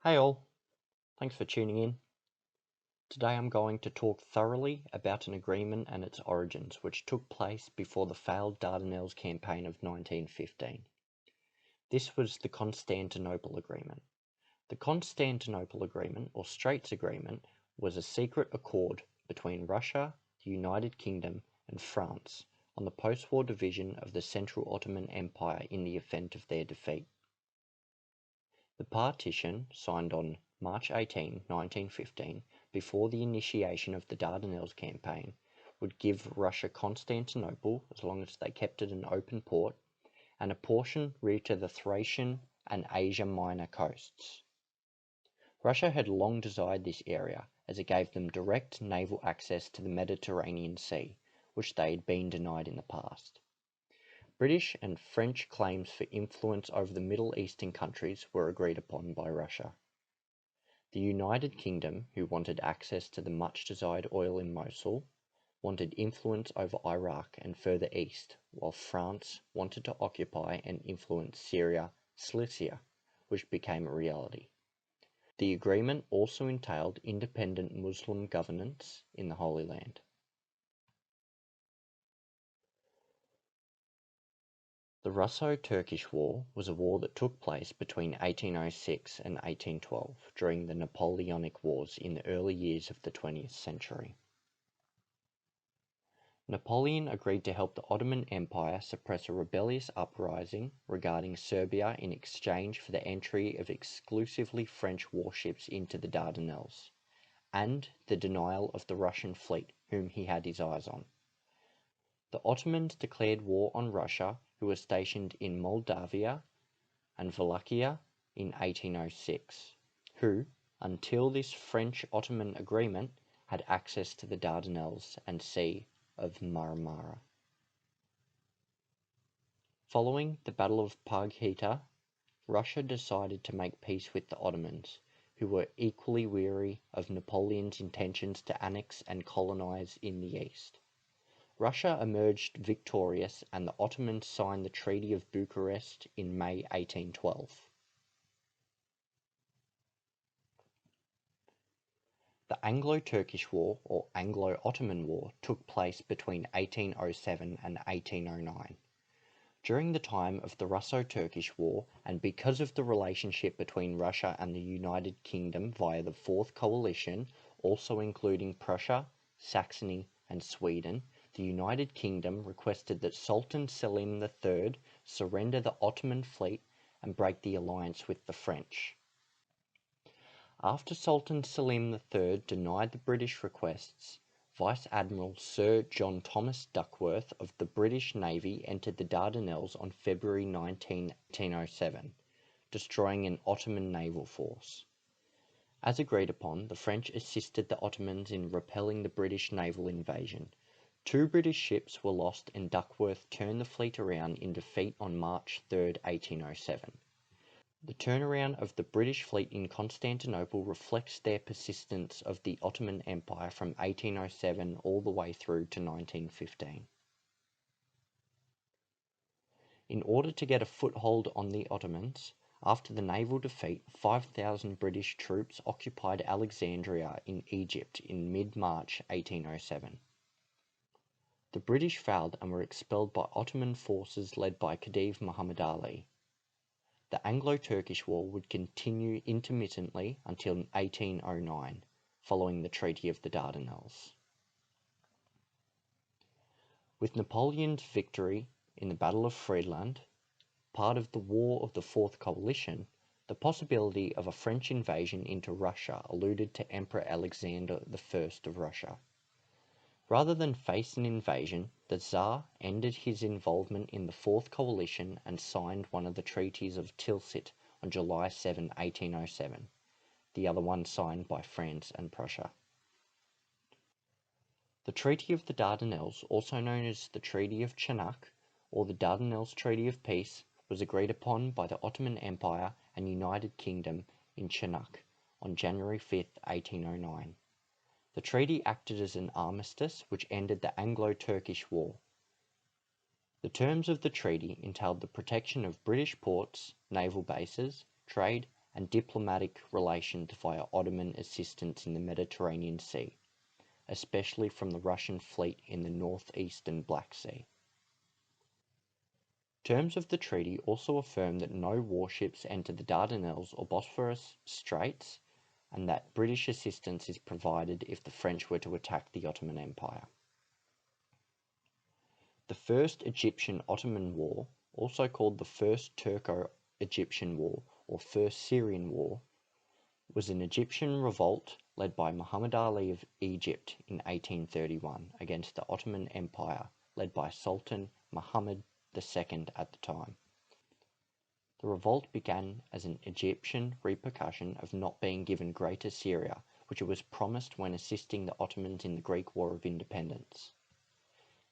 Hey all, thanks for tuning in. Today I'm going to talk thoroughly about an agreement and its origins which took place before the failed Dardanelles campaign of 1915. This was the Constantinople Agreement. The Constantinople Agreement, or Straits Agreement, was a secret accord between Russia, the United Kingdom and France on the post-war division of the Central Ottoman Empire in the event of their defeat. The partition, signed on March 18, 1915, before the initiation of the Dardanelles campaign, would give Russia Constantinople, as long as they kept it an open port, and a portion rear to the Thracian and Asia Minor coasts. Russia had long desired this area, as it gave them direct naval access to the Mediterranean Sea, which they had been denied in the past. British and French claims for influence over the Middle Eastern countries were agreed upon by Russia. The United Kingdom, who wanted access to the much-desired oil in Mosul, wanted influence over Iraq and further east, while France wanted to occupy and influence Syria, Cilicia, which became a reality. The agreement also entailed independent Muslim governance in the Holy Land. The Russo-Turkish War was a war that took place between 1806 and 1812 during the Napoleonic Wars in the early years of the 20th century. Napoleon agreed to help the Ottoman Empire suppress a rebellious uprising regarding Serbia in exchange for the entry of exclusively French warships into the Dardanelles, and the denial of the Russian fleet, whom he had his eyes on. The Ottomans declared war on Russia, who were stationed in Moldavia and Wallachia in 1806, who, until this French-Ottoman agreement, had access to the Dardanelles and Sea of Marmara. Following the Battle of Parghita, Russia decided to make peace with the Ottomans, who were equally weary of Napoleon's intentions to annex and colonize in the east. Russia emerged victorious and the Ottomans signed the Treaty of Bucharest in May 1812. The Anglo-Turkish War, or Anglo-Ottoman War, took place between 1807 and 1809. During the time of the Russo-Turkish War, and because of the relationship between Russia and the United Kingdom via the Fourth Coalition, also including Prussia, Saxony, and Sweden, the United Kingdom requested that Sultan Selim III surrender the Ottoman fleet and break the alliance with the French. After Sultan Selim III denied the British requests, Vice Admiral Sir John Thomas Duckworth of the British Navy entered the Dardanelles on February 19, 1807, destroying an Ottoman naval force. As agreed upon, the French assisted the Ottomans in repelling the British naval invasion. 2 British ships were lost and Duckworth turned the fleet around in defeat on March 3, 1807. The turnaround of the British fleet in Constantinople reflects their persistence of the Ottoman Empire from 1807 all the way through to 1915. In order to get a foothold on the Ottomans, after the naval defeat, 5,000 British troops occupied Alexandria in Egypt in mid-March 1807. The British failed and were expelled by Ottoman forces led by Khedive Muhammad Ali. The Anglo-Turkish War would continue intermittently until 1809, following the Treaty of the Dardanelles. With Napoleon's victory in the Battle of Friedland, part of the War of the Fourth Coalition, the possibility of a French invasion into Russia alluded to Emperor Alexander I of Russia. Rather than face an invasion, the Tsar ended his involvement in the Fourth Coalition and signed one of the treaties of Tilsit on July 7, 1807, the other one signed by France and Prussia. The Treaty of the Dardanelles, also known as the Treaty of Chanak, or the Dardanelles Treaty of Peace, was agreed upon by the Ottoman Empire and United Kingdom in Chanak on January 5, 1809. The treaty acted as an armistice which ended the Anglo-Turkish War. The terms of the treaty entailed the protection of British ports, naval bases, trade, and diplomatic relations via Ottoman assistance in the Mediterranean Sea, especially from the Russian fleet in the northeastern Black Sea. Terms of the treaty also affirm that no warships enter the Dardanelles or Bosphorus Straits, and that British assistance is provided if the French were to attack the Ottoman Empire. The First Egyptian-Ottoman War, also called the First Turco-Egyptian War or First Syrian War, was an Egyptian revolt led by Muhammad Ali of Egypt in 1831 against the Ottoman Empire led by Sultan Muhammad II at the time. The revolt began as an Egyptian repercussion of not being given Greater Syria, which it was promised when assisting the Ottomans in the Greek War of Independence.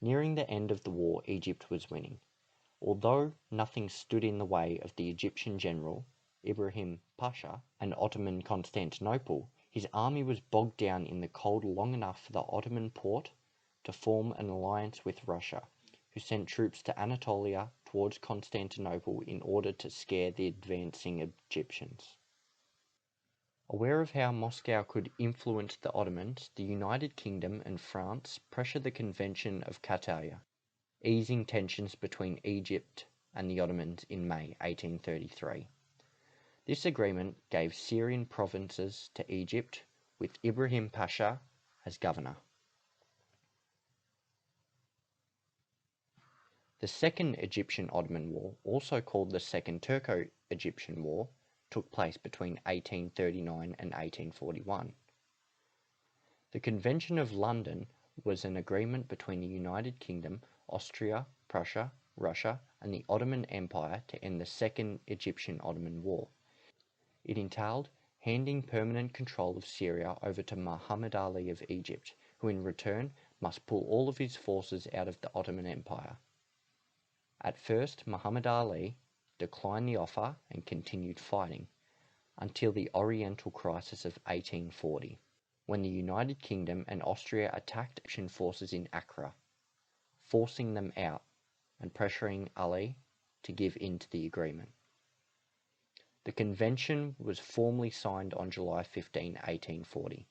Nearing the end of the war, Egypt was winning. Although nothing stood in the way of the Egyptian general, Ibrahim Pasha, and Ottoman Constantinople, his army was bogged down in the cold long enough for the Ottoman Porte to form an alliance with Russia, who sent troops to Anatolia towards Constantinople in order to scare the advancing Egyptians. Aware of how Moscow could influence the Ottomans, the United Kingdom and France pressured the Convention of Carthage, easing tensions between Egypt and the Ottomans in May 1833. This agreement gave Syrian provinces to Egypt, with Ibrahim Pasha as governor. The Second Egyptian-Ottoman War, also called the Second Turco-Egyptian War, took place between 1839 and 1841. The Convention of London was an agreement between the United Kingdom, Austria, Prussia, Russia, and the Ottoman Empire to end the Second Egyptian-Ottoman War. It entailed handing permanent control of Syria over to Muhammad Ali of Egypt, who in return must pull all of his forces out of the Ottoman Empire. At first, Muhammad Ali declined the offer and continued fighting, until the Oriental Crisis of 1840, when the United Kingdom and Austria attacked Egyptian forces in Accra, forcing them out and pressuring Ali to give in to the agreement. The convention was formally signed on July 15, 1840.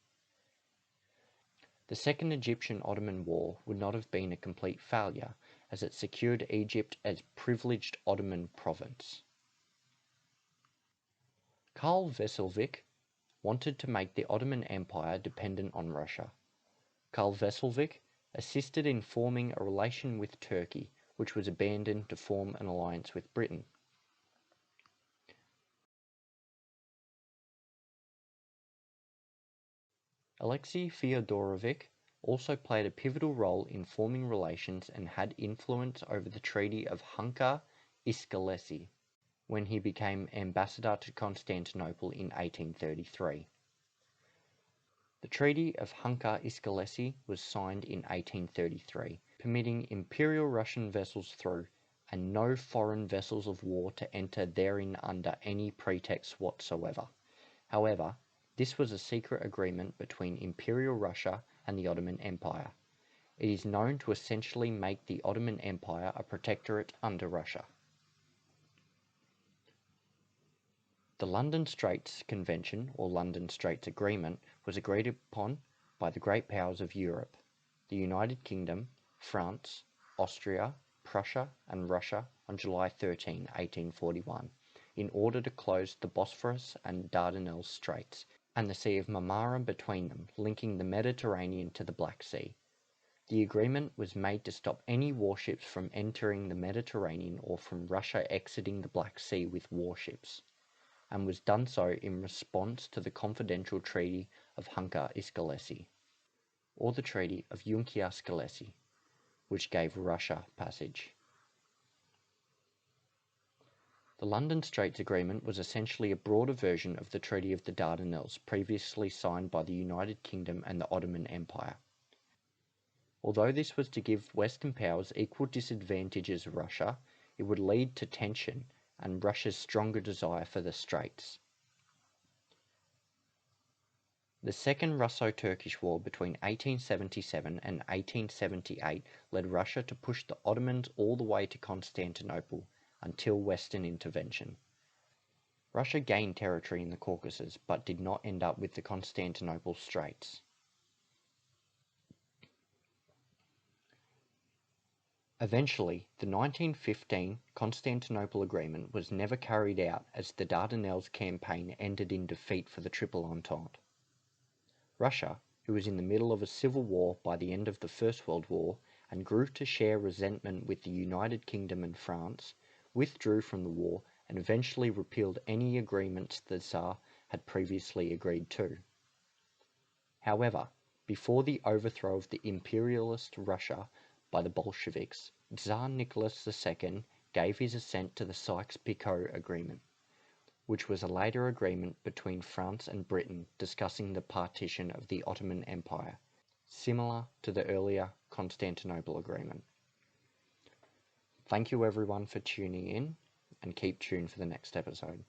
The Second Egyptian-Ottoman War would not have been a complete failure, as it secured Egypt as privileged Ottoman province. Karl Veselvik wanted to make the Ottoman Empire dependent on Russia. Karl Veselvik assisted in forming a relation with Turkey, which was abandoned to form an alliance with Britain. Alexei Fyodorovic also played a pivotal role in forming relations and had influence over the Treaty of Hunka-Iskelesi when he became ambassador to Constantinople in 1833. The Treaty of Hunka-Iskelesi was signed in 1833, permitting Imperial Russian vessels through and no foreign vessels of war to enter therein under any pretext whatsoever. However, this was a secret agreement between Imperial Russia and the Ottoman Empire. It is known to essentially make the Ottoman Empire a protectorate under Russia. The London Straits Convention, or London Straits Agreement, was agreed upon by the great powers of Europe, the United Kingdom, France, Austria, Prussia, and Russia on July 13, 1841, in order to close the Bosphorus and Dardanelles Straits, and the Sea of Marmara between them, linking the Mediterranean to the Black Sea. The agreement was made to stop any warships from entering the Mediterranean or from Russia exiting the Black Sea with warships, and was done so in response to the confidential Treaty of Hunka-Iskelesi, or the Treaty of Unkia-Skelesi, which gave Russia passage. The London Straits Agreement was essentially a broader version of the Treaty of the Dardanelles, previously signed by the United Kingdom and the Ottoman Empire. Although this was to give Western powers equal disadvantages of Russia, it would lead to tension and Russia's stronger desire for the Straits. The Second Russo-Turkish War between 1877 and 1878 led Russia to push the Ottomans all the way to Constantinople until Western intervention. Russia gained territory in the Caucasus but did not end up with the Constantinople Straits. Eventually, the 1915 Constantinople Agreement was never carried out as the Dardanelles campaign ended in defeat for the Triple Entente. Russia, who was in the middle of a civil war by the end of the First World War and grew to share resentment with the United Kingdom and France, withdrew from the war and eventually repealed any agreements the Tsar had previously agreed to. However, before the overthrow of the imperialist Russia by the Bolsheviks, Tsar Nicholas II gave his assent to the Sykes-Picot Agreement, which was a later agreement between France and Britain discussing the partition of the Ottoman Empire, similar to the earlier Constantinople Agreement. Thank you everyone for tuning in, and keep tuned for the next episode.